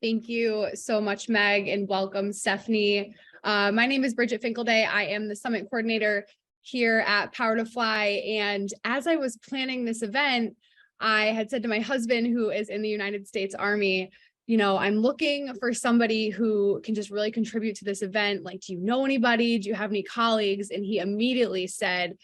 Thank you so much, Meg, and welcome, Stephanie. My name is Bridget Finkelday. I am the summit coordinator here at Power to Fly. And as I was planning this event, I had said to my husband, who is in the United States Army, I'm looking for somebody who can just really contribute to this event. Like, do you know anybody? Do you have any colleagues? And he immediately said,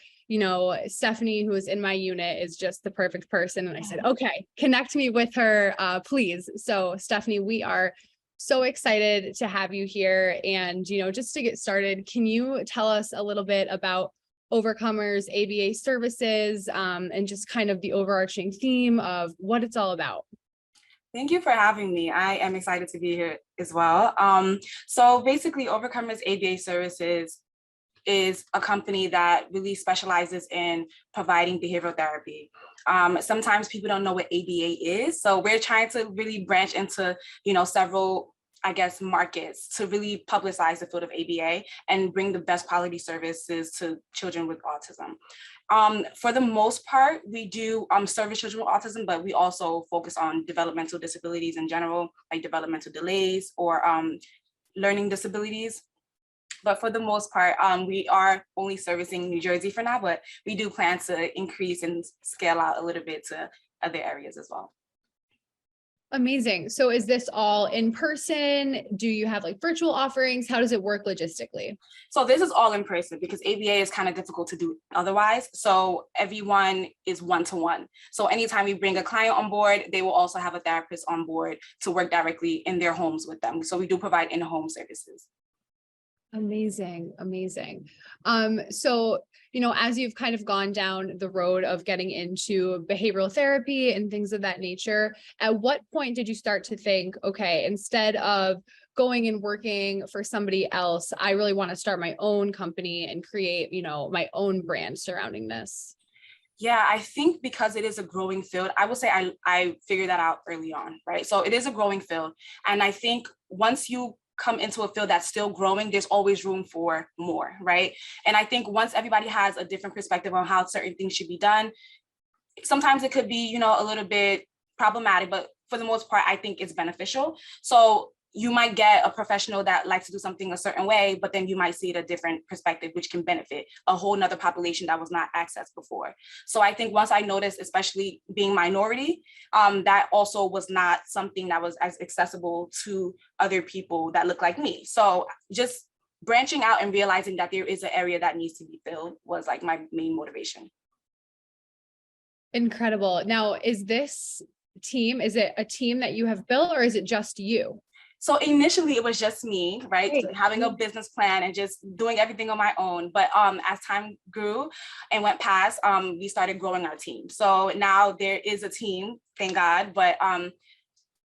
Stephanie, who is in my unit, is just the perfect person. And I said, okay, connect me with her, please. So Stephanie, we are so excited to have you here. And, just to get started, can you tell us a little bit about Overcomer's ABA services, and just kind of the overarching theme of what it's all about? Thank you for having me. I am excited to be here as well. So basically, Overcomer's ABA Services is a company that really specializes in providing behavioral therapy. Sometimes people don't know what ABA is, so we're trying to really branch into, several, markets to really publicize the field of ABA and bring the best quality services to children with autism. For the most part, we do service children with autism, but we also focus on developmental disabilities in general, like developmental delays or learning disabilities. But for the most part, we are only servicing New Jersey for now, but we do plan to increase and scale out a little bit to other areas as well. Amazing. So is this all in person? Do you have like virtual offerings? How does it work logistically? So this is all in person because ABA is kind of difficult to do otherwise. So everyone is one-to-one. So anytime we bring a client on board, they will also have a therapist on board to work directly in their homes with them. So we do provide in-home services. Amazing. Amazing. So, as you've kind of gone down the road of getting into behavioral therapy and things of that nature, at what point did you start to think, okay, instead of going and working for somebody else, I really want to start my own company and create, my own brand surrounding this? Yeah, I think because it is a growing field, I would say I figured that out early on, right? So it is a growing field. And I think once you come into a field that's still growing, there's always room for more, right? And I think once everybody has a different perspective on how certain things should be done, sometimes it could be, a little bit problematic, but for the most part, I think it's beneficial. So you might get a professional that likes to do something a certain way, but then you might see it a different perspective, which can benefit a whole nother population that was not accessed before. So I think once I noticed, especially being minority, that also was not something that was as accessible to other people that look like me. So just branching out and realizing that there is an area that needs to be filled was like my main motivation. Incredible. Now, is this team, is it a team that you have built or is it just you? So initially it was just me, right? Great. Having a business plan and just doing everything on my own. But as time grew and went past, we started growing our team. So now there is a team, thank God, but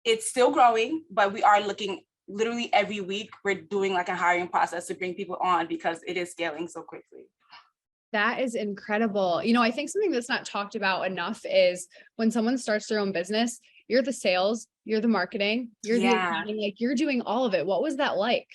it's still growing, but we are looking literally every week. We're doing like a hiring process to bring people on because it is scaling so quickly. That is incredible. I think something that's not talked about enough is when someone starts their own business, you're the sales, you're the marketing, you're the accounting, like you're doing all of it. What was that like?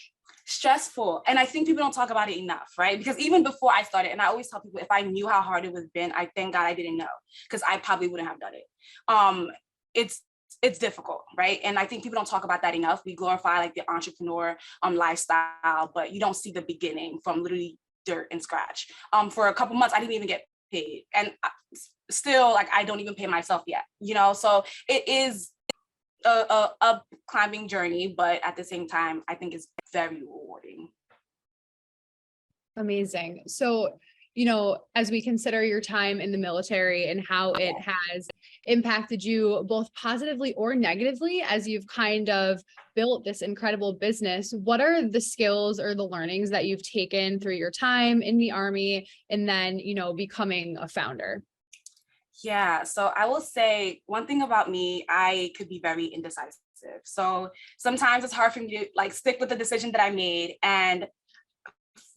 Stressful. And I think people don't talk about it enough, right? Because even before I started, and I always tell people, if I knew how hard it would have been, I thank God I didn't know, because I probably wouldn't have done it. It's difficult, right? And I think people don't talk about that enough. We glorify like the entrepreneur lifestyle, but you don't see the beginning from literally dirt and scratch. For a couple months, I didn't even get paid. And still, like, I don't even pay myself yet, So it is a climbing journey, but at the same time, I think it's very rewarding. Amazing. So, as we consider your time in the military and how it has impacted you both positively or negatively as you've kind of built this incredible business, what are the skills or the learnings that you've taken through your time in the Army and then, becoming a founder? Yeah, so I will say one thing about me, I could be very indecisive. So sometimes it's hard for me to like stick with the decision that I made. And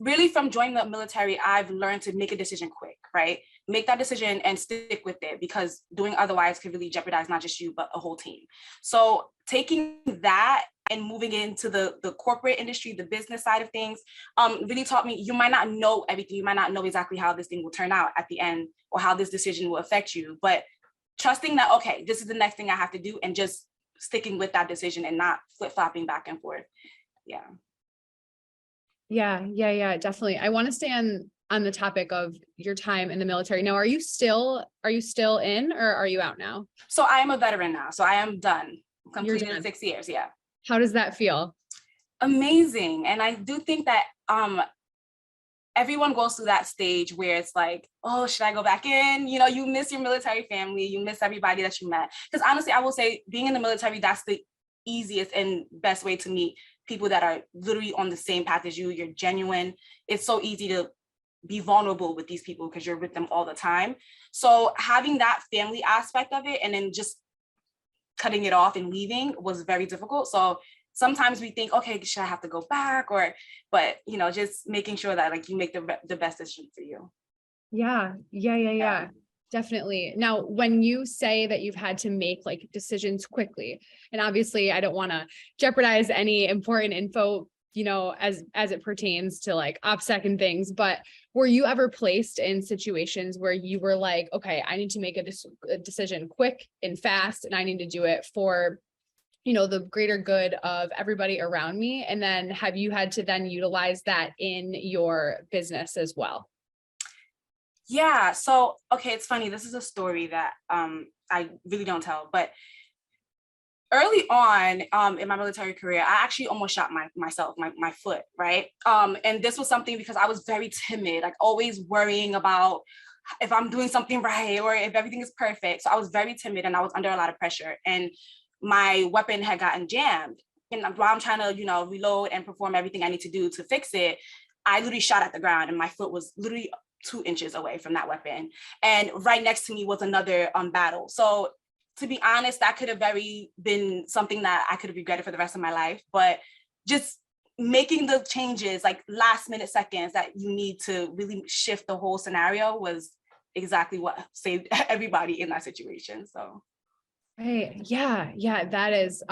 really from joining the military, I've learned to make a decision quick, right? Make that decision and stick with it, because doing otherwise could really jeopardize not just you, but a whole team. So taking that and moving into the corporate industry, the business side of things, really taught me you might not know everything. You might not know exactly how this thing will turn out at the end or how this decision will affect you, but trusting that, okay, this is the next thing I have to do, and just sticking with that decision and not flip-flopping back and forth. Yeah. Yeah, definitely. I want to stay on the topic of your time in the military. Now, are you still in, or are you out now? So I am a veteran now. So I am done. You're Completed done. 6 years. Yeah. How does that feel? Amazing. And I do think that everyone goes through that stage where it's like, oh, should I go back in? You know, you miss your military family, you miss everybody that you met. Because honestly, I will say being in the military, that's the easiest and best way to meet people that are literally on the same path as you. You're genuine. It's so easy to be vulnerable with these people because you're with them all the time. So having that family aspect of it and then just cutting it off and leaving was very difficult. So sometimes we think, okay, should I have to go back? But you know, just making sure that like you make the best decision for you. Yeah. Definitely. Now, when you say that you've had to make like decisions quickly, and obviously I don't want to jeopardize any important info, you know, as it pertains to like OPSEC and things, but were you ever placed in situations where you were like, okay, I need to make a decision quick and fast, and I need to do it for, you know, the greater good of everybody around me? And then have you had to then utilize that in your business as well? Yeah. So, okay, it's funny. This is a story that I really don't tell, but early on in my military career, I actually almost shot my foot, right? And this was something because I was very timid, like always worrying about if I'm doing something right or if everything is perfect. So I was very timid and I was under a lot of pressure. And my weapon had gotten jammed. And while I'm trying to, you know, reload and perform everything I need to do to fix it, I literally shot at the ground and my foot was literally 2 inches away from that weapon. And right next to me was another battle. So to be honest, that could have very been something that I could have regretted for the rest of my life. But just making the changes, like last minute seconds that you need to really shift the whole scenario was exactly what saved everybody in that situation. So. Right. Yeah. That is,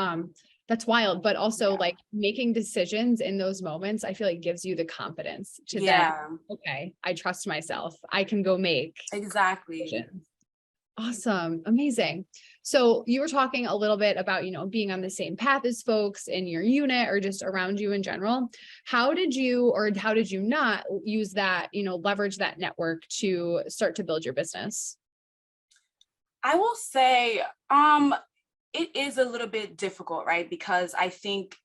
that's wild, but also like making decisions in those moments, I feel like gives you the confidence to then, okay, I trust myself. I can go make decisions. Awesome. Amazing. So you were talking a little bit about, you know, being on the same path as folks in your unit or just around you in general. How did you not use that, you know, leverage that network to start to build your business? I will say it is a little bit difficult, right? Because I think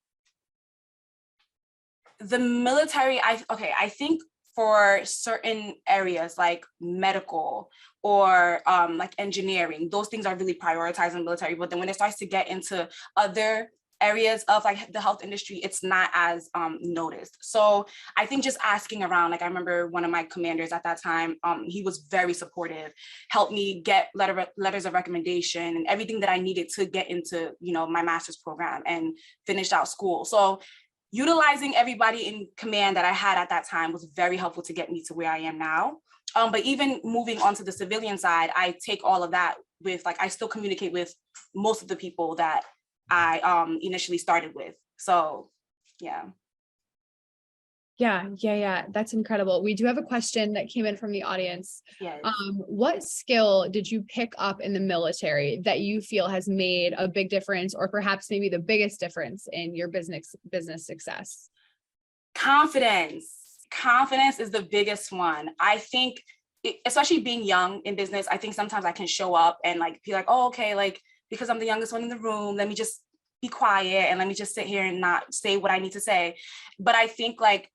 the military, I think for certain areas like medical or like engineering, those things are really prioritized in the military. But then when it starts to get into other areas of like the health industry, it's not as noticed. So I think just asking around, like I remember one of my commanders at that time, he was very supportive, helped me get letters of recommendation and everything that I needed to get into, you know, my master's program and finished out school. So utilizing everybody in command that I had at that time was very helpful to get me to where I am now. But even moving on to the civilian side, I take all of that with, like, I still communicate with most of the people that I initially started with. So, yeah. Yeah. That's incredible. We do have a question that came in from the audience. Yes. What skill did you pick up in the military that you feel has made a big difference, or perhaps maybe the biggest difference in your business success? Confidence. Confidence is the biggest one. I think, especially being young in business, I think sometimes I can show up and like be like, oh, okay, like because I'm the youngest one in the room, let me just be quiet and let me just sit here and not say what I need to say. But I think like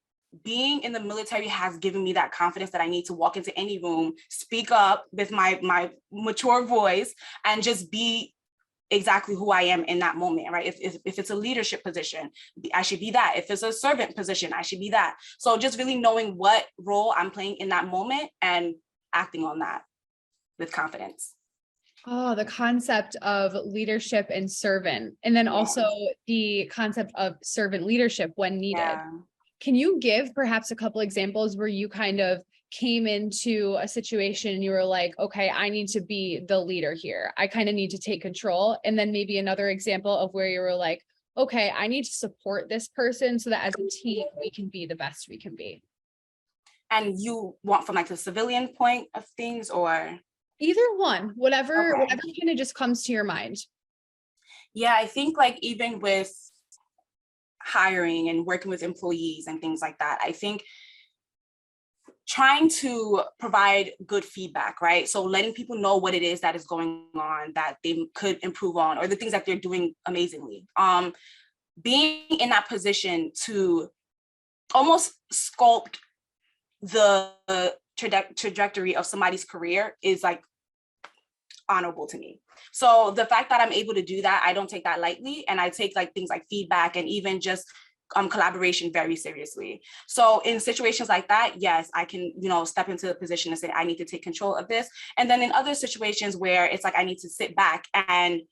being in the military has given me that confidence that I need to walk into any room, speak up with my mature voice, and just be exactly who I am in that moment, right? If it's a leadership position, I should be that. If it's a servant position, I should be that. So just really knowing what role I'm playing in that moment and acting on that with confidence. Oh, the concept of leadership and servant, and then also the concept of servant leadership when needed. Yeah. Can you give perhaps a couple examples where you kind of came into a situation and you were like, okay, I need to be the leader here. I kind of need to take control. And then maybe another example of where you were like, okay, I need to support this person so that as a team, we can be the best we can be. And you want from like the civilian point of things, or? Either one, whatever kind of just comes to your mind. Yeah, I think like even with hiring and working with employees and things like that, I think trying to provide good feedback, right? So letting people know what it is that is going on that they could improve on, or the things that they're doing amazingly. Being in that position to almost sculpt the trajectory of somebody's career is like honorable to me. So the fact that I'm able to do that, I don't take that lightly. And I take like things like feedback and even just collaboration very seriously. So in situations like that, yes, I can, step into the position and say, I need to take control of this. And then in other situations where it's like, I need to sit back and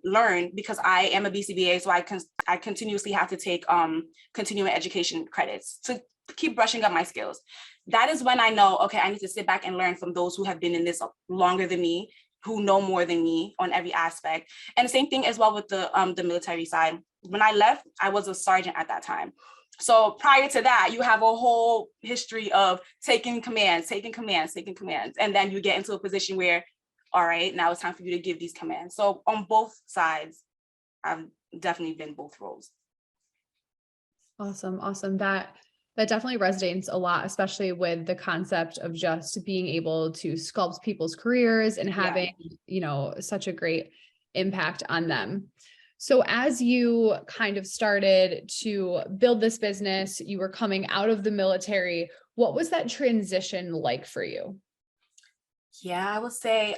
learn, because I am a BCBA. So I continuously have to take continuing education credits to keep brushing up my skills. That is when I know, okay, I need to sit back and learn from those who have been in this longer than me, who know more than me on every aspect. And the same thing as well with the military side. When I left, I was a sergeant at that time. So prior to that, you have a whole history of taking commands. And then you get into a position where, all right, now it's time for you to give these commands. So on both sides, I've definitely been both roles. Awesome. That definitely resonates a lot, especially with the concept of just being able to sculpt people's careers and having, such a great impact on them. So as you kind of started to build this business, you were coming out of the military. What was that transition like for you? Yeah, I would say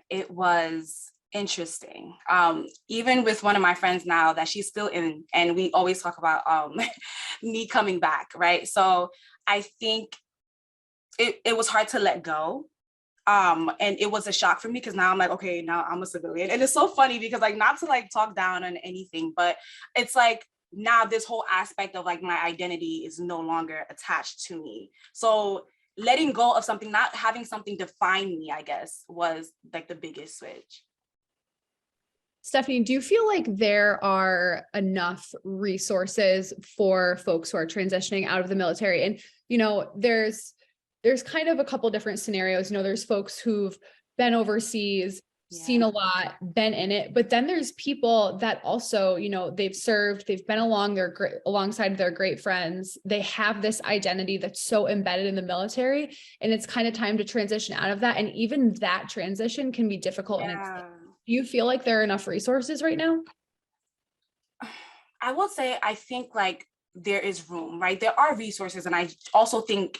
it was interesting. Even with one of my friends now that she's still in, and we always talk about me coming back, right? So I think it was hard to let go. And it was a shock for me because now I'm like, okay, now I'm a civilian. And it's so funny because like, not to like talk down on anything, but it's like now this whole aspect of like my identity is no longer attached to me. So letting go of something, not having something define me, I guess, was like the biggest switch. Stephanie, do you feel like there are enough resources for folks who are transitioning out of the military? And, there's kind of a couple different scenarios. There's folks who've been overseas, seen a lot, been in it, but then there's people that also, they've served, they've been alongside their great friends. They have this identity that's so embedded in the military, and it's kind of time to transition out of that. And even that transition can be difficult. Yeah. Do you feel like there are enough resources right now? I will say, I think like there is room, right? There are resources. And I also think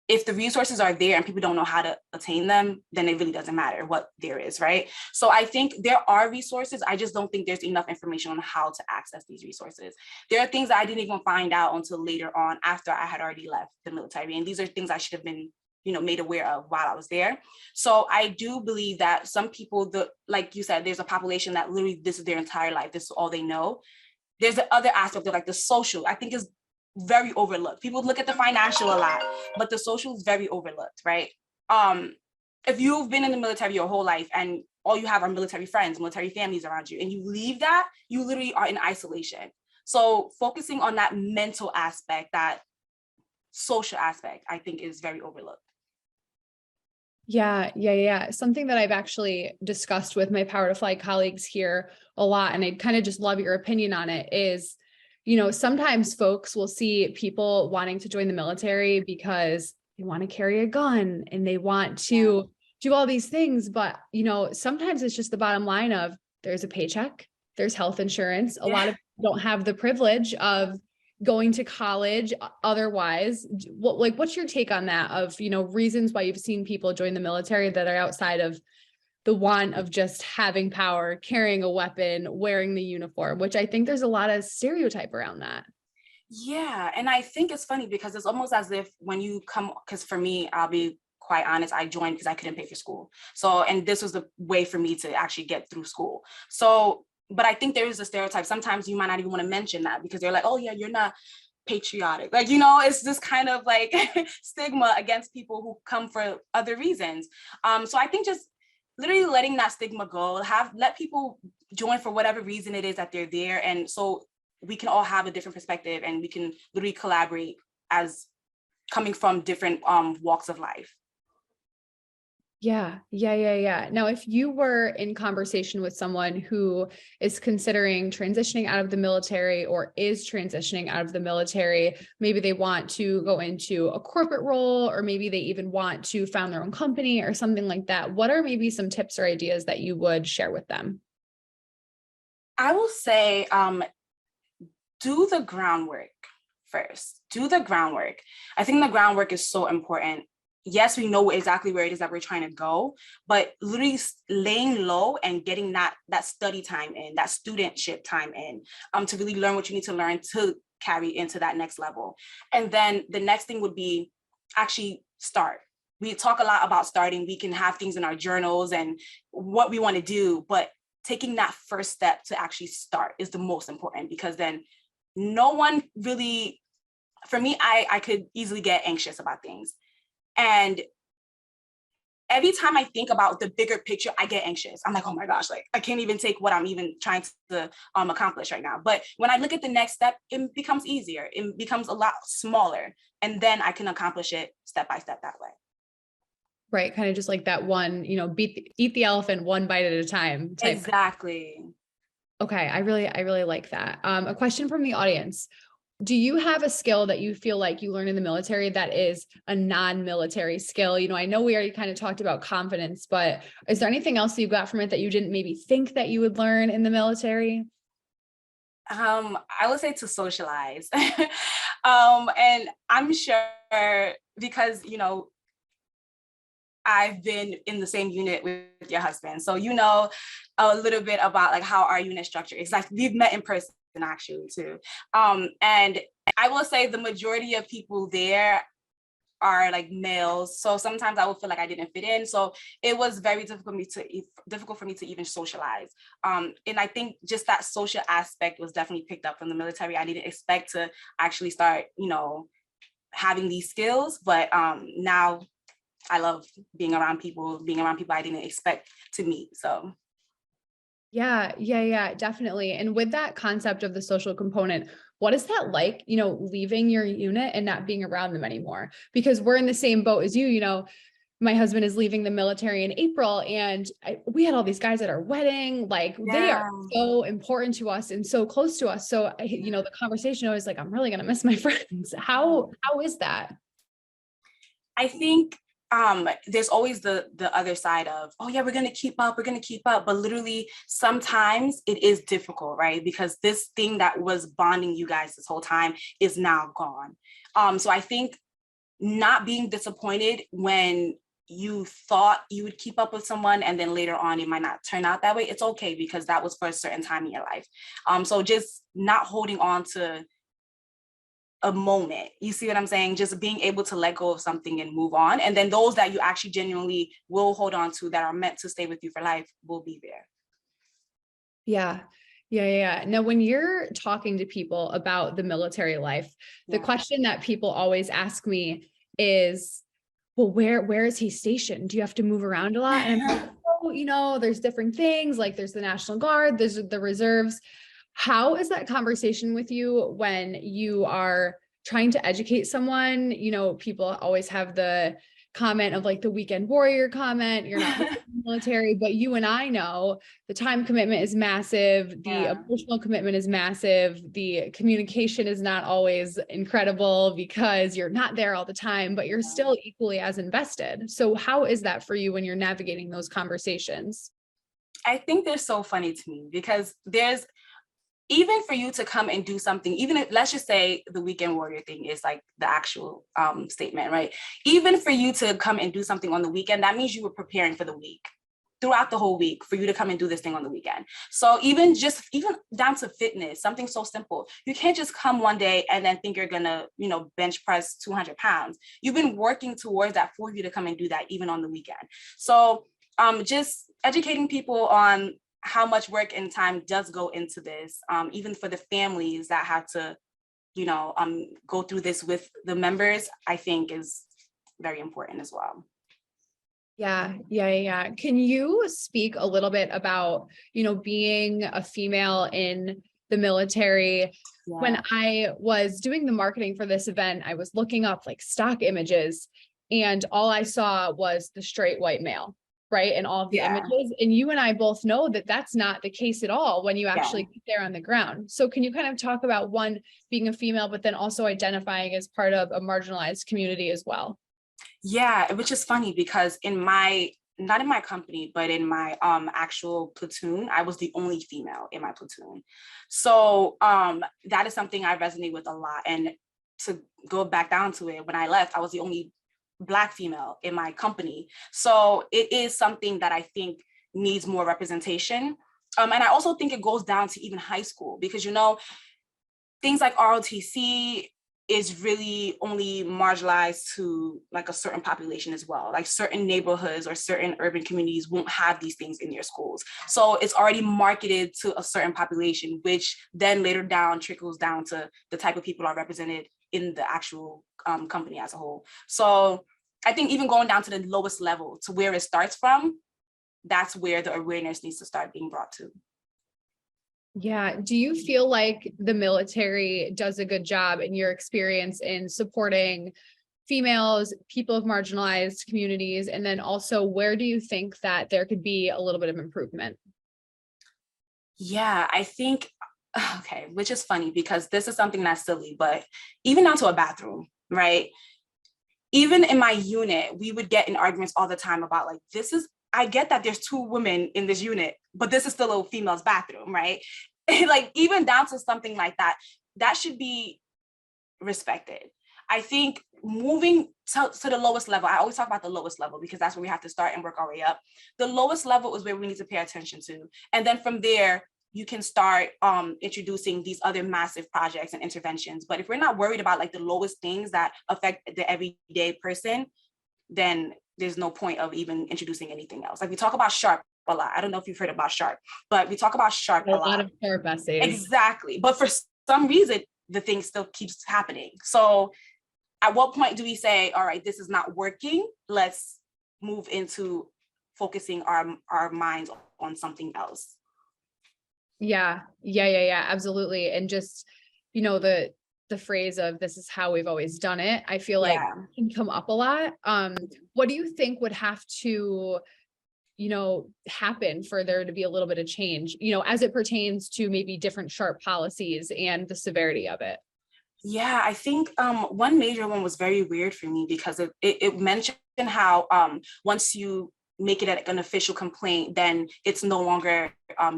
if the resources are there and people don't know how to attain them, then it really doesn't matter what there is, right? So I think there are resources. I just don't think there's enough information on how to access these resources. There are things that I didn't even find out until later on after I had already left the military. And these are things I should have been, made aware of while I was there. So I do believe that some people, like you said, there's a population that literally this is their entire life. This is all they know. There's the other aspect of like the social, I think is very overlooked. People look at the financial a lot, but the social is very overlooked, right? If you've been in the military your whole life and all you have are military friends, military families around you, and you leave that, you literally are in isolation. So focusing on that mental aspect, that social aspect, I think is very overlooked. Yeah. Something that I've actually discussed with my Power to Fly colleagues here a lot, and I'd kind of just love your opinion on it, is sometimes folks will see people wanting to join the military because they want to carry a gun and they want to do all these things. But, sometimes it's just the bottom line of there's a paycheck, there's health insurance. A lot of people don't have the privilege of going to college otherwise. What's your take on that of, reasons why you've seen people join the military that are outside of the want of just having power, carrying a weapon, wearing the uniform, which I think there's a lot of stereotype around that. Yeah. And I think it's funny because it's almost as if when you come, because for me, I'll be quite honest, I joined because I couldn't pay for school. So, and this was the way for me to actually get through school. So, but I think there is a stereotype. Sometimes you might not even want to mention that because they're like, oh yeah, you're not patriotic. Like, it's this kind of like stigma against people who come for other reasons. So I think just literally letting that stigma go, let people join for whatever reason it is that they're there. And so we can all have a different perspective and we can literally collaborate as coming from different walks of life. Yeah. Now, if you were in conversation with someone who is considering transitioning out of the military or is transitioning out of the military, maybe they want to go into a corporate role, or maybe they even want to found their own company or something like that, what are maybe some tips or ideas that you would share with them? I will say, do the groundwork first. Do the groundwork. I think the groundwork is so important. Yes, we know exactly where it is that we're trying to go, but literally laying low and getting that study time in, that studentship time in, to really learn what you need to learn to carry into that next level. And then the next thing would be actually start. We talk a lot about starting. We can have things in our journals and what we want to do, but taking that first step to actually start is the most important, because then no one really, for me, I could easily get anxious about things. And every time I think about the bigger picture, I get anxious. I'm like, oh my gosh, like I can't even take what I'm even trying to accomplish right now. But when I look at the next step, it becomes easier. It becomes a lot smaller. And then I can accomplish it step by step that way. Right. Kind of just like that one, eat the elephant one bite at a time type. Exactly. Okay. I really like that. A question from the audience. Do you have a skill that you feel like you learn in the military that is a non-military skill? I know we already kind of talked about confidence, but is there anything else that you got from it that you didn't maybe think that you would learn in the military? I would say to socialize. And I'm sure because, I've been in the same unit with your husband. So a little bit about like how our unit structure is. Like we've met in person actually too. And I will say the majority of people there are like males. So sometimes I would feel like I didn't fit in. So it was very difficult for me to even socialize. And I think just that social aspect was definitely picked up from the military. I didn't expect to actually start, having these skills, but now I love being around people I didn't expect to meet. So Yeah, definitely. And with that concept of the social component, what is that like, leaving your unit and not being around them anymore? Because we're in the same boat as you, my husband is leaving the military in April, and we had all these guys at our wedding. Like they are yeah, so important to us and so close to us. So, the conversation always like, I'm really going to miss my friends. How is that? I think there's always the other side of, oh yeah, we're gonna keep up, but literally sometimes it is difficult, right? Because this thing that was bonding you guys this whole time is now gone. So I think not being disappointed when you thought you would keep up with someone and then later on it might not turn out that way, it's okay, because that was for a certain time in your life. So just not holding on to a moment, you see what I'm saying? Just being able to let go of something and move on. And then those that you actually genuinely will hold on to, that are meant to stay with you for life, will be there. Yeah. Now, when you're talking to people about the military life, the question that people always ask me is, well, where is he stationed? Do you have to move around a lot? And I'm like, oh, there's different things, like there's the National Guard, there's the reserves. How is that conversation with you when you are trying to educate someone? People always have the comment of like the weekend warrior comment, you're not military, but you and I know the time commitment is massive, the emotional commitment is massive, the communication is not always incredible because you're not there all the time, but you're still equally as invested. So how is that for you when you're navigating those conversations? I think they're so funny to me, because there's, even for you to come and do something, even if, let's just say the weekend warrior thing is like the actual statement, right? Even for you to come and do something on the weekend, that means you were preparing for the week, throughout the whole week, for you to come and do this thing on the weekend. So even down to fitness, something so simple, you can't just come one day and then think you're gonna, bench press 200 pounds. You've been working towards that for you to come and do that even on the weekend. So just educating people on how much work and time does go into this, even for the families that have to, go through this with the members, I think is very important as well. Yeah. Can you speak a little bit about, being a female in the military? When I was doing the marketing for this event, I was looking up like stock images, and all I saw was the straight white male, right? And all of the Yeah. images. And you and I both know that that's not the case at all when you actually get there on the ground. So can you kind of talk about one, being a female, but then also identifying as part of a marginalized community as well? Yeah, which is funny because not in my company, but in my actual platoon, I was the only female in my platoon. So that is something I resonate with a lot. And to go back down to it, when I left, I was the only Black female in my company. So it is something that I think needs more representation. And I also think it goes down to even high school, because, things like ROTC is really only marginalized to like a certain population as well. Like certain neighborhoods or certain urban communities won't have these things in their schools. So it's already marketed to a certain population, which then later down trickles down to the type of people are represented in the actual company as a whole. So I think even going down to the lowest level to where it starts from, that's where the awareness needs to start being brought to. Yeah. Do you feel like the military does a good job in your experience in supporting females, people of marginalized communities? And then also, where do you think that there could be a little bit of improvement? Yeah, I think, okay, which is funny because this is something that's silly, but even down to a bathroom, right? Even in my unit, we would get in arguments all the time about like, I get that there's 2 women in this unit, but this is still a female's bathroom, right? Like even down to something like that, that should be respected. I think moving to the lowest level, I always talk about the lowest level because that's where we have to start and work our way up. The lowest level is where we need to pay attention to. And then from there, you can start introducing these other massive projects and interventions. But if we're not worried about like the lowest things that affect the everyday person, then there's no point of even introducing anything else. Like we talk about SHARP a lot. I don't know if you've heard about SHARP, but we talk about SHARP a lot. Of SHARP essays. Exactly. But for some reason, the thing still keeps happening. So at what point do we say, all right, this is not working. Let's move into focusing our minds on something else. Yeah, absolutely. And just, the phrase of this is how we've always done it, I feel like can come up a lot. What do you think would have to, happen for there to be a little bit of change, as it pertains to maybe different SHARP policies and the severity of it? Yeah, I think one major one was very weird for me because it mentioned how once you make it an official complaint, then it's no longer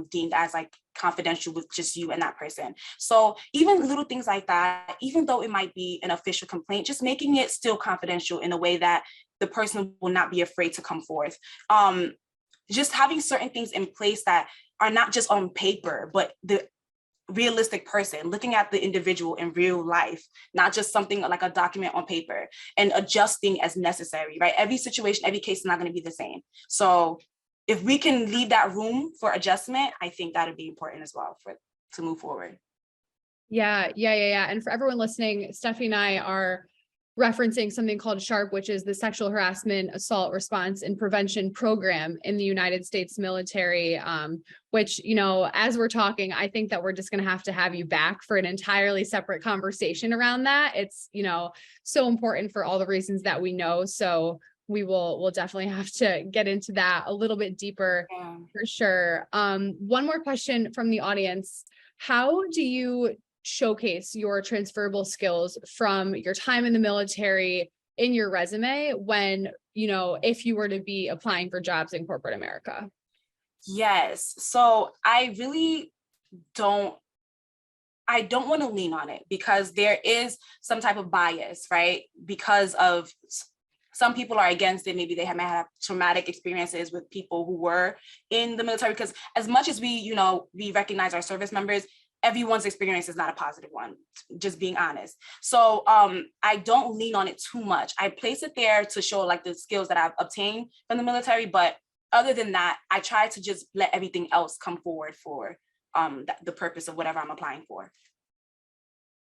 deemed as like confidential with just you and that person. So even little things like that, even though it might be an official complaint, just making it still confidential in a way that the person will not be afraid to come forth. Just having certain things in place that are not just on paper, but the realistic person, looking at the individual in real life, not just something like a document on paper, and adjusting as necessary, right? Every situation, every case is not going to be the same. So if we can leave that room for adjustment, I think that would be important as well to move forward. Yeah. And for everyone listening, Stephanie and I are referencing something called SHARP, which is the Sexual Harassment, Assault Response and Prevention Program in the United States military, which, as we're talking, I think that we're just going to have you back for an entirely separate conversation around that. It's, so important for all the reasons that we know. So we'll definitely have to get into that a little bit deeper for sure. One more question from the audience. How do you showcase your transferable skills from your time in the military in your resume when, if you were to be applying for jobs in corporate America? Yes. So I really don't want to lean on it because there is some type of bias, right? Because of some people are against it. Maybe they may have traumatic experiences with people who were in the military, because as much as we recognize our service members, everyone's experience is not a positive one, just being honest. So I don't lean on it too much. I place it there to show like the skills that I've obtained from the military. But other than that, I try to just let everything else come forward for the purpose of whatever I'm applying for.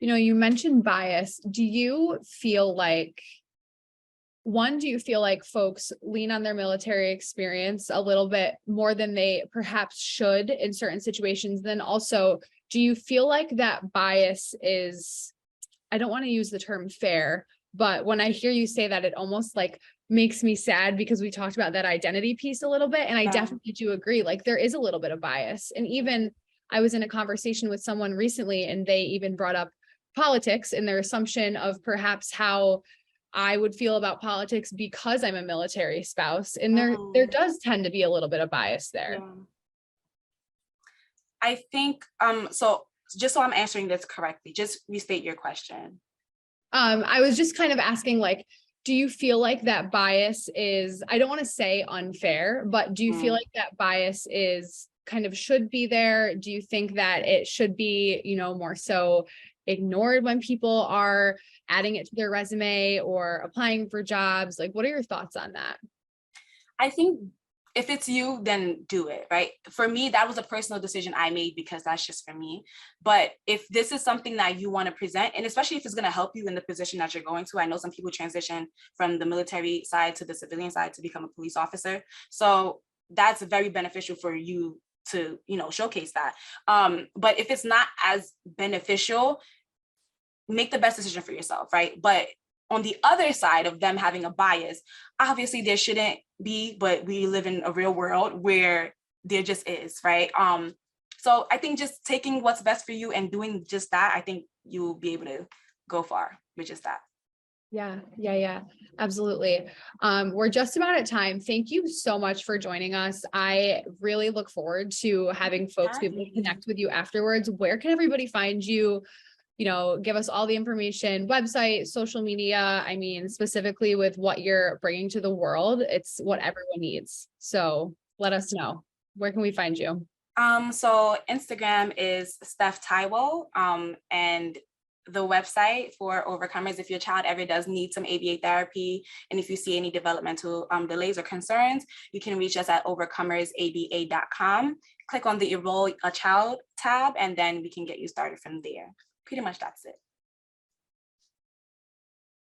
You mentioned bias. Do you feel like folks lean on their military experience a little bit more than they perhaps should in certain situations? Then also, do you feel like that bias is, I don't want to use the term fair, But when I hear you say that, it almost like makes me sad because we talked about that identity piece a little bit. And I definitely do agree. Like there is a little bit of bias. And even I was in a conversation with someone recently and they even brought up politics and their assumption of perhaps how I would feel about politics because I'm a military spouse. And there does tend to be a little bit of bias there. Yeah. I think, so just so I'm answering this correctly, just restate your question. I was just kind of asking, like, do you feel like that bias is, I don't want to say unfair, but do you feel like that bias is kind of should be there? Do you think that it should be, you know, more so ignored when people are adding it to their resume or applying for jobs? Like, what are your thoughts on that? I think if it's you, then do it, right? For me, that was a personal decision I made because that's just for me. But if this is something that you want to present, and especially if it's going to help you in the position that you're going to, I know some people transition from the military side to the civilian side to become a police officer. So that's very beneficial for you to, you know, showcase that. But if it's not as beneficial, make the best decision for yourself, right? But on the other side of them having a bias, obviously there shouldn't be, but we live in a real world where there just is, right? So I think just taking what's best for you and doing just that, I think you'll be able to go far with just that. Yeah, absolutely. We're just about at time. Thank you so much for joining us. I really look forward to having folks be able to connect with you afterwards. Where can everybody find you? You know, give us all the information, website, social media. I mean, specifically with what you're bringing to the world, it's what everyone needs. So let us know. Where can we find you? So Instagram is Steph Taiwo, and the website for overcomers, if your child ever does need some ABA therapy, and if you see any developmental delays or concerns, you can reach us at overcomersaba.com. Click on the Enroll a Child tab, and then we can get you started from there. Pretty much that's it.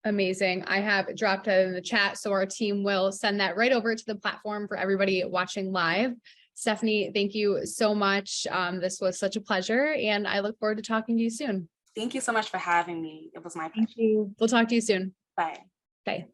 Amazing. I have dropped it in the chat, so our team will send that right over to the platform for everybody watching live. Stephanie, thank you so much. This was such a pleasure, and I look forward to talking to you soon. Thank you so much for having me. It was my pleasure. Thank you. We'll talk to you soon. Bye. Bye.